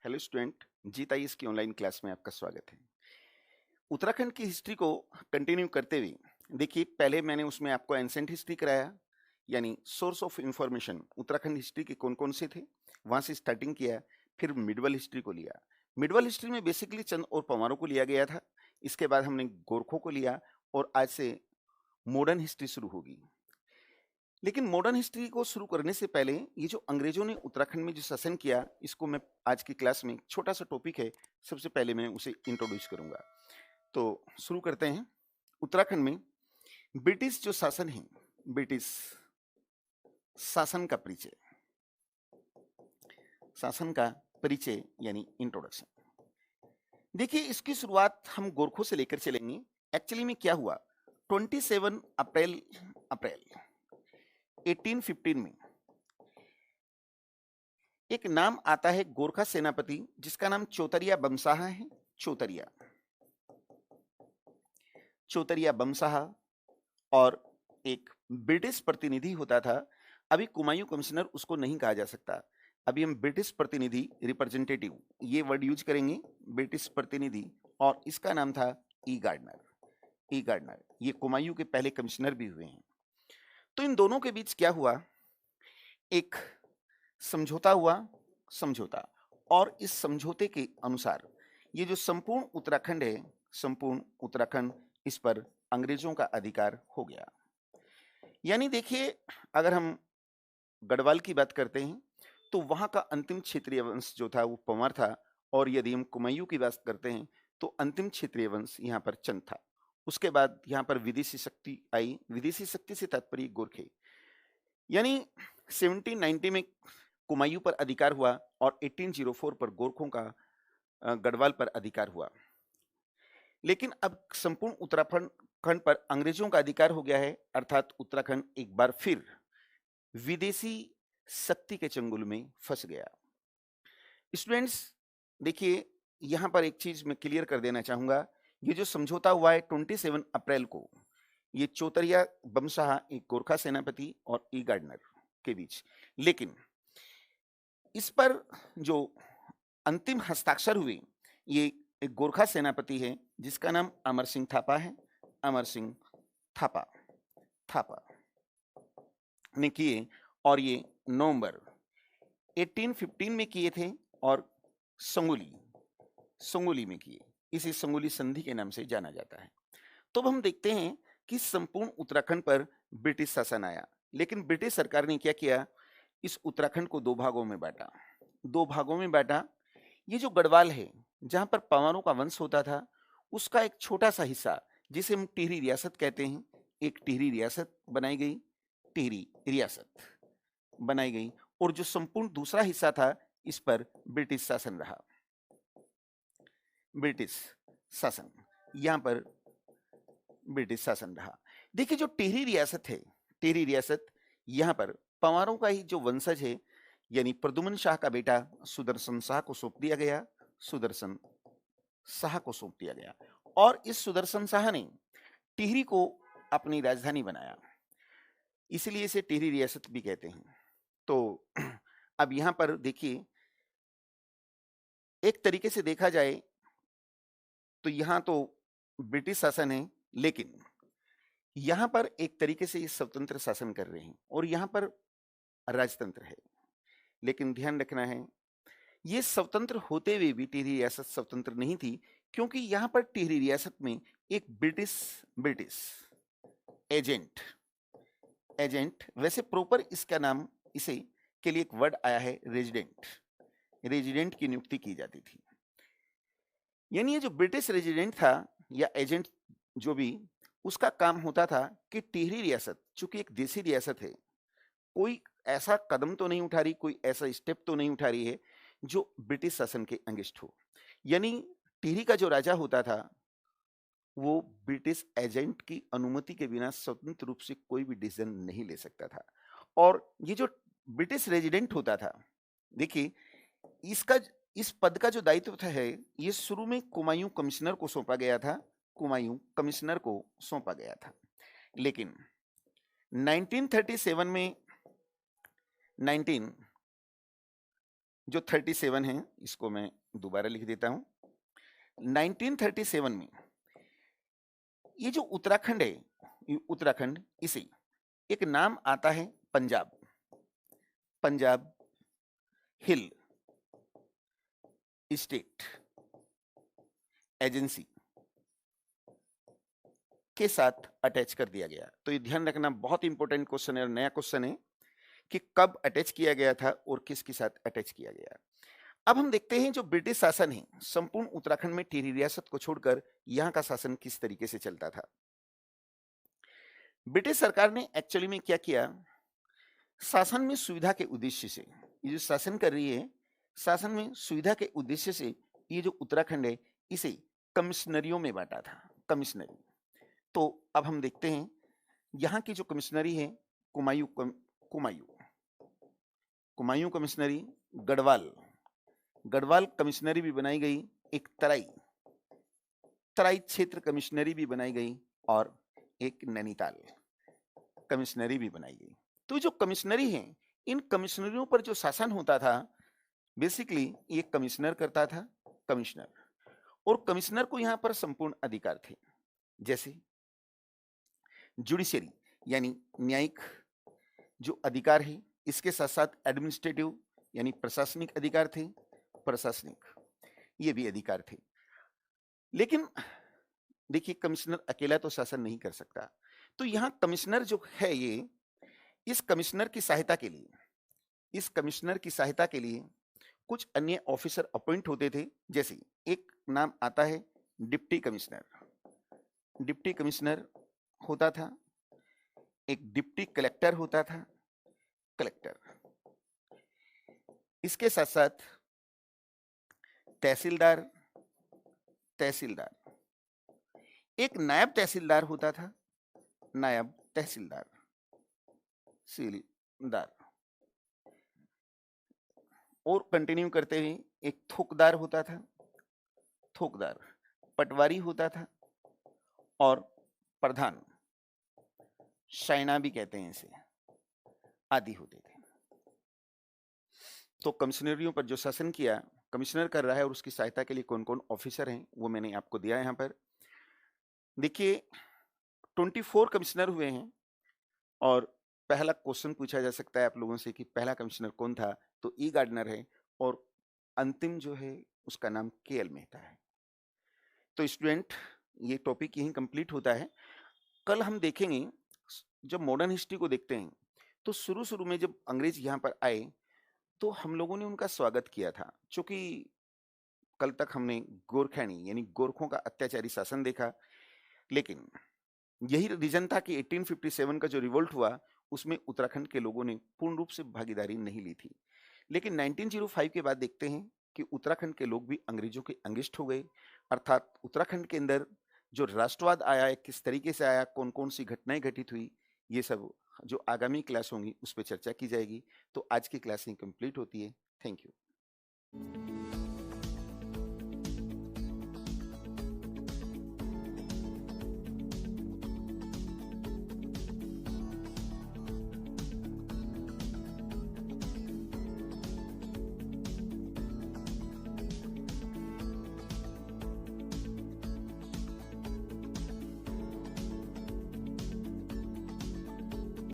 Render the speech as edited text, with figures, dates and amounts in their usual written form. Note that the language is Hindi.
हेलो स्टूडेंट, जीत आईएएस की ऑनलाइन क्लास में आपका स्वागत है। उत्तराखंड की हिस्ट्री को कंटिन्यू करते हुए देखिए, पहले मैंने उसमें आपको एंसेंट हिस्ट्री कराया, यानी source of information Uttarakhand history के कौन कौन से थे, वहां से स्टार्टिंग किया। फिर मिडवल हिस्ट्री को लिया। मिडवल हिस्ट्री में बेसिकली चंद और पवारों को लिया गया था। इसके बाद हमने गोरखों को लिया और आज से मॉडर्न हिस्ट्री शुरू होगी। लेकिन मॉडर्न हिस्ट्री को शुरू करने से पहले ये जो अंग्रेजों ने उत्तराखंड में जो शासन किया, इसको मैं आज की क्लास में छोटा सा टॉपिक है, सबसे पहले मैं उसे इंट्रोड्यूस करूंगा। तो शुरू करते हैं। उत्तराखंड में ब्रिटिश जो शासन है, ब्रिटिश शासन का परिचय, शासन का परिचय यानी इंट्रोडक्शन। देखिए, इसकी शुरुआत हम गोरखों से लेकर चलेंगे। एक्चुअली में क्या हुआ, 27 अप्रैल अप्रैल 1815 में एक नाम आता है गोरखा सेनापति, जिसका नाम चौतरिया बमशाह है। चौतरिया चौतरिया बमशाह। और एक ब्रिटिश प्रतिनिधि होता था। अभी कुमायूं कमिश्नर उसको नहीं कहा जा सकता, अभी हम ब्रिटिश प्रतिनिधि, रिप्रेजेंटेटिव, ये वर्ड यूज करेंगे, ब्रिटिश प्रतिनिधि। और इसका नाम था ई गार्डनर। ई गार्डनर ये कुमायूं के पहले कमिश्नर भी हुए हैं। तो इन दोनों के बीच क्या हुआ, एक समझौता हुआ, समझौता। और इस समझौते के अनुसार ये जो संपूर्ण उत्तराखंड है, संपूर्ण उत्तराखंड, इस पर अंग्रेजों का अधिकार हो गया। यानी देखिए, अगर हम गढ़वाल की बात करते हैं तो वहां का अंतिम क्षेत्रीय वंश जो था वो पंवार था। और यदि हम कुमायूं की बात करते हैं तो अंतिम क्षेत्रीय वंश यहाँ पर चंद था। उसके बाद यहाँ पर विदेशी शक्ति आई। विदेशी शक्ति से तात्पर्य गोरखे। यानी 1790 में कुमायूं पर अधिकार हुआ और 1804 पर गोरखों का गढ़वाल पर अधिकार हुआ। लेकिन अब संपूर्ण उत्तराखंड खंड पर अंग्रेजों का अधिकार हो गया है, अर्थात उत्तराखंड एक बार फिर विदेशी शक्ति के चंगुल में फंस गया। स्टूडेंट्स देखिए, यहां पर एक चीज मैं क्लियर कर देना चाहूंगा। ये जो समझौता हुआ है 27 अप्रैल को, ये चौतरिया बमशाह, एक गोरखा सेनापति, और ई गार्डनर के बीच। लेकिन इस पर जो अंतिम हस्ताक्षर हुए, ये एक गोरखा सेनापति है जिसका नाम अमर सिंह थापा है। अमर सिंह थापा थापा ने किए, और ये नवंबर 1815 में किए थे, और संगोली संगोली में किए। इसे संगोली संधि के नाम से जाना जाता है। तो अब हम देखते हैं कि संपूर्ण उत्तराखंड पर ब्रिटिश शासन आया। लेकिन ब्रिटिश सरकार ने क्या किया, इस उत्तराखंड को दो भागों में बांटा। दो भागों में बांटा। ये जो गढ़वाल है, जहां पर पंवारों का वंश होता था, उसका एक छोटा सा हिस्सा, जिसे हम टिहरी रियासत कहते हैं, एक टिहरी रियासत बनाई गई। टिहरी रियासत बनाई गई। और जो संपूर्ण दूसरा हिस्सा था, इस पर ब्रिटिश शासन रहा। ब्रिटिश शासन, यहां पर ब्रिटिश शासन रहा। देखिए, जो टिहरी रियासत है, टिहरी रियासत, यहां पर पंवारों का ही जो वंशज है, यानी प्रद्युम्न शाह का बेटा सुदर्शन शाह को सौंप दिया गया। सुदर्शन शाह को सौंप दिया गया। और इस सुदर्शन शाह ने टिहरी को अपनी राजधानी बनाया, इसलिए इसे टिहरी रियासत भी कहते हैं। तो अब यहां पर देखिए, एक तरीके से देखा जाए तो यहां तो ब्रिटिश शासन है, लेकिन यहां पर एक तरीके से ये स्वतंत्र शासन कर रहे हैं, और यहां पर राजतंत्र है। लेकिन ध्यान रखना है, ये स्वतंत्र होते हुए भी टिहरी रियासत स्वतंत्र नहीं थी, क्योंकि यहां पर टिहरी रियासत में एक ब्रिटिश ब्रिटिश एजेंट एजेंट वैसे प्रॉपर इसका नाम, इसे के लिए एक वर्ड आया है, रेजिडेंट। रेजिडेंट की नियुक्ति की जाती थी। यानी ये जो ब्रिटिश रेजिडेंट था या एजेंट जो भी, उसका काम होता था कि टिहरी रियासत चूंकि एक देसी रियासत है, कोई ऐसा कदम तो नहीं उठा रही, कोई ऐसा स्टेप तो नहीं उठा रही है जो ब्रिटिश शासन के अगेंस्ट हो। यानी टिहरी का जो राजा होता था, वो ब्रिटिश एजेंट की अनुमति के बिना स्वतंत्र रूप से कोई भी डिसीजन नहीं ले सकता था। और ये जो ब्रिटिश रेजिडेंट होता था, देखिए, इसका इस पद का जो दायित्व था है, ये शुरू में कुमायूं कमिश्नर को सौंपा गया था। कुमायूं कमिश्नर को सौंपा गया था। लेकिन 1937 में 19 जो 37 है इसको मैं दोबारा लिख देता हूं। 1937 में ये जो उत्तराखंड है, उत्तराखंड, इसे एक नाम आता है Punjab, Punjab hill state agency के साथ अटैच कर दिया गया। तो ये ध्यान रखना, बहुत इंपॉर्टेंट क्वेश्चन है और नया क्वेश्चन है कि कब अटैच किया गया था और किसके साथ अटैच किया गया। अब हम देखते हैं जो ब्रिटिश शासन है संपूर्ण उत्तराखंड में टिहरी रियासत को छोड़कर यहां का शासन किस तरीके से चलता था। ब्रिटिश सरकार ने एक्चुअली में क्या किया, शासन में सुविधा के उद्देश्य से, ये जो शासन कर रही है शासन में सुविधा के उद्देश्य से ये जो उत्तराखंड है इसे कमिश्नरियों में बांटा था, कमिश्नरी। तो अब हम देखते हैं यहाँ की जो कमिश्नरी है कुमायूं कमिश्नरी, गढ़वाल कमिश्नरी भी बनाई गई, एक तराई क्षेत्र कमिश्नरी भी बनाई गई और एक नैनीताल कमिश्नरी भी बनाई गई। तो जो कमिश्नरी है इन कमिश्नरियों पर जो शासन होता था बेसिकली ये कमिश्नर करता था, कमिश्नर, और कमिश्नर को यहाँ पर संपूर्ण अधिकार थे, जैसे जुडिशरी यानी न्यायिक जो अधिकार है, इसके साथ साथ एडमिनिस्ट्रेटिव यानी प्रशासनिक अधिकार थे, प्रशासनिक ये भी अधिकार थे। लेकिन देखिए कमिश्नर अकेला तो शासन नहीं कर सकता, तो यहाँ कमिश्नर जो है ये इस कमिश्नर की सहायता के लिए कुछ अन्य ऑफिसर अपॉइंट होते थे, जैसे एक नाम आता है डिप्टी कमिश्नर होता था, एक डिप्टी कलेक्टर होता था, कलेक्टर, इसके साथ साथ तहसीलदार, एक नायब तहसीलदार होता था, नायब तहसीलदार, और कंटिन्यू करते हुए एक थोकदार होता था, पटवारी होता था, और प्रधान, शाइना भी कहते हैं इसे, आदि होते थे। तो कमिश्नरियों पर जो शासन किया कमिश्नर कर रहा है और उसकी सहायता के लिए कौन कौन ऑफिसर हैं वो मैंने आपको दिया है यहाँ पर। देखिए 24 कमिश्नर हुए हैं और पहला क्वेश्चन पूछा जा सकता है आप लोगों से कि पहला कमिश्नर कौन था, तो ई गार्डनर है और अंतिम जो है उसका नाम केएल मेहता है। तो स्टूडेंट ये टॉपिक यहीं कंप्लीट होता है। कल हम देखेंगे जब मॉडर्न हिस्ट्री को देखते हैं तो शुरू में जब अंग्रेज यहाँ पर आए तो हम लोगों ने उनका स्वागत किया था, क्योंकि कल तक हमने गोरखैनी यानी गोरखों का अत्याचारी शासन देखा, लेकिन यही रीजन था कि 1857 का जो रिवोल्ट हुआ उसमें उत्तराखंड के लोगों ने पूर्ण रूप से भागीदारी नहीं ली थी। लेकिन 1905 के बाद देखते हैं कि उत्तराखंड के लोग भी अंग्रेजों के अंगिष्ट हो गए, अर्थात उत्तराखंड के अंदर जो राष्ट्रवाद आया है किस तरीके से आया, कौन कौन सी घटनाएं घटित हुई, ये सब जो आगामी क्लास होंगी उस पर चर्चा की जाएगी। तो आज की क्लास ही कंप्लीट होती है। Thank you.